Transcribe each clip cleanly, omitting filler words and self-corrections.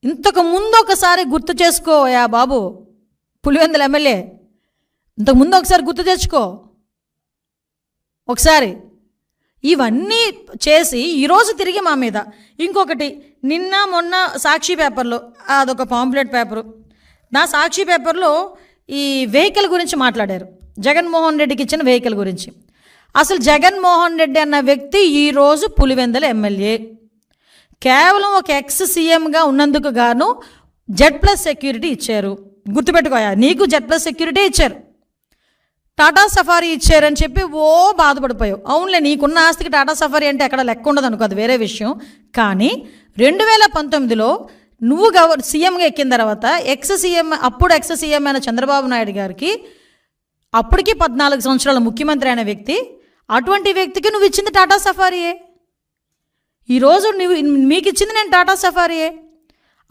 ఇంతకు ముందు ఒకసారి గుర్తు చేసుకోయా బాబు, పులివెందుల ఎమ్మెల్యే, ఇంతకుముందు ఒకసారి గుర్తు తెచ్చుకో ఒకసారి. ఇవన్నీ చేసి ఈరోజు తిరిగి మా మీద ఇంకొకటి, నిన్న మొన్న సాక్షి పేపర్లో అదొక పాంప్లెట్ పేపరు, నా సాక్షి పేపర్లో ఈ వెహికల్ గురించి మాట్లాడారు, జగన్మోహన్ రెడ్డికి ఇచ్చిన వెహికల్ గురించి. అసలు జగన్మోహన్ రెడ్డి అన్న వ్యక్తి ఈరోజు పులివెందుల ఎమ్మెల్యే, కేవలం ఒక ఎక్స్ సీఎంగా ఉన్నందుకు గాను Z+ సెక్యూరిటీ ఇచ్చారు. గుర్తుపెట్టుకోయా, నీకు Z+ సెక్యూరిటీ ఇచ్చారు, టాటా సఫారీ ఇచ్చారని చెప్పి ఓ బాధపడిపోయావు. అవునులే, నీకున్న ఆస్తికి టాటా సఫారీ అంటే ఎక్కడ లెక్క ఉండదు అనుకో, అది వేరే విషయం. కానీ 2019లో నువ్వు సీఎంగా ఎక్కిన తర్వాత అప్పుడు ఎక్స్ సీఎం అయిన చంద్రబాబు నాయుడు గారికి, అప్పటికి 14 సంవత్సరాల ముఖ్యమంత్రి అయిన వ్యక్తి, అటువంటి వ్యక్తికి నువ్వు ఇచ్చింది టాటా సఫారీయే. ఈరోజు మీకు ఇచ్చింది నేను టాటా సఫారీయే.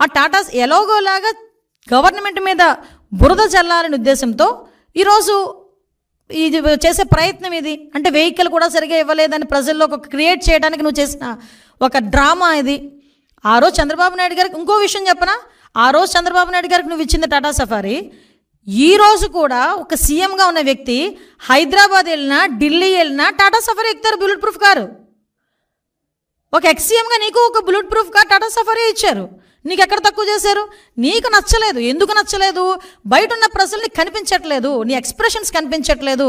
ఆ టాటా ఎలాగోలాగా గవర్నమెంట్ మీద బురద చల్లాలనే ఉద్దేశంతో ఈరోజు ఇది చేసే ప్రయత్నం ఇది. అంటే వెహికల్ కూడా సరిగా ఇవ్వలేదని ప్రజల్లో ఒక క్రియేట్ చేయడానికి నువ్వు చేసిన ఒక డ్రామా ఇది. ఆ రోజు చంద్రబాబు నాయుడు గారికి ఇంకో విషయం చెప్పనా, ఆ రోజు చంద్రబాబు నాయుడు గారికి నువ్వు ఇచ్చింది టాటా సఫారీ, ఈ రోజు కూడా ఒక సీఎంగా ఉన్న వ్యక్తి హైదరాబాద్ వెళ్ళినా ఢిల్లీ వెళ్ళినా టాటా సఫారీ ఎక్కుతారు, బుల్లెట్ ప్రూఫ్ కారు. ఒక ఎక్స్ సీఎంగా నీకు ఒక bullet proof car Tata safari ఇచ్చారు. నీకు ఎక్కడ తక్కువ చేశారు? నీకు నచ్చలేదు. ఎందుకు నచ్చలేదు? బయట ఉన్న ప్రజల్ని కనిపించట్లేదు, నీ ఎక్స్ప్రెషన్స్ కనిపించట్లేదు,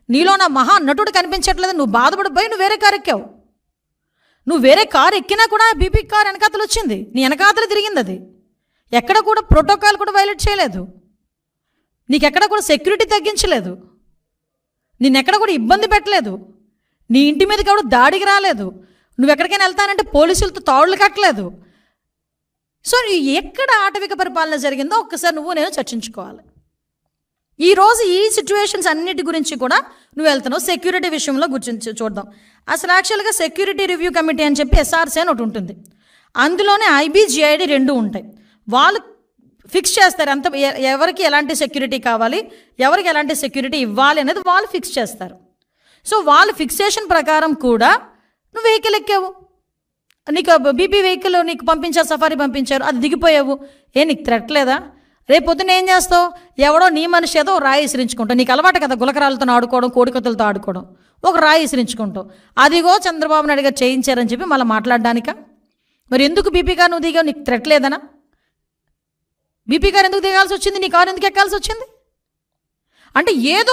నీలో నా మహా నటుడు కనిపించట్లేదు. నువ్వు బాధపడిపోయి నువ్వు వేరే కారు ఎక్కావు. నువ్వు వేరే కారు ఎక్కినా కూడా బీపీ కార్ వెనకాతలు వచ్చింది, నీ వెనకాతలు తిరిగింది. అది ఎక్కడ కూడా ప్రోటోకాల్ కూడా వైలేట్ చేయలేదు, నీకెక్కడ కూడా సెక్యూరిటీ తగ్గించలేదు, నిన్నెక్కడ కూడా ఇబ్బంది పెట్టలేదు, నీ ఇంటి మీదకి ఎవడు దాడికి రాలేదు, నువ్వు ఎక్కడికైనా వెళ్తానంటే పోలీసులతో తాడులు కట్టలేదు. సో ఎక్కడ ఆటవిక పరిపాలన జరిగిందో ఒక్కసారి నువ్వు నేను చర్చించుకోవాలి. ఈరోజు ఈ సిచ్యువేషన్స్ అన్నిటి గురించి కూడా నువ్వు వెళ్తున్నావు. సెక్యూరిటీ విషయంలో గురించి చూద్దాం. అసలు యాక్చువల్గా సెక్యూరిటీ రివ్యూ కమిటీ అని చెప్పి SRC అని ఒకటి ఉంటుంది, అందులోనే IB GID 2 ఉంటాయి. వాళ్ళు ఫిక్స్ చేస్తారు అంత ఎవరికి ఎలాంటి సెక్యూరిటీ కావాలి, ఎవరికి ఎలాంటి సెక్యూరిటీ ఇవ్వాలి అనేది వాళ్ళు ఫిక్స్ చేస్తారు. సో వాళ్ళు ఫిక్సేషన్ ప్రకారం కూడా నువ్వు వెహికల్ ఎక్కావు, నీకు బీపీ వెహికల్ నీకు పంపించారు, సఫారీ పంపించారు, అది దిగిపోయావు. నీకు థ్రెట్ లేదా? రేపు పొద్దున్న ఏం చేస్తావు? ఎవడో నీ మనిషి ఏదో రాయి విసిరించుకుంటావు. నీకు అలవాటు కదా గులకరాలతో ఆడుకోవడం, కోడికత్తులతో ఆడుకోవడం. ఒక రాయి విసిరించుకుంటావు, అదిగో చంద్రబాబు నాయుడు గారు చేయించారని చెప్పి మళ్ళీ మాట్లాడడానికా? మరి ఎందుకు బీపీ కారు నువ్వు దిగావు? నీకు థ్రెట్ లేదనా? బీపీ కారు ఎందుకు దిగాల్సి వచ్చింది? నీ కారు ఎందుకు ఎక్కాల్సి వచ్చింది? అంటే ఏదో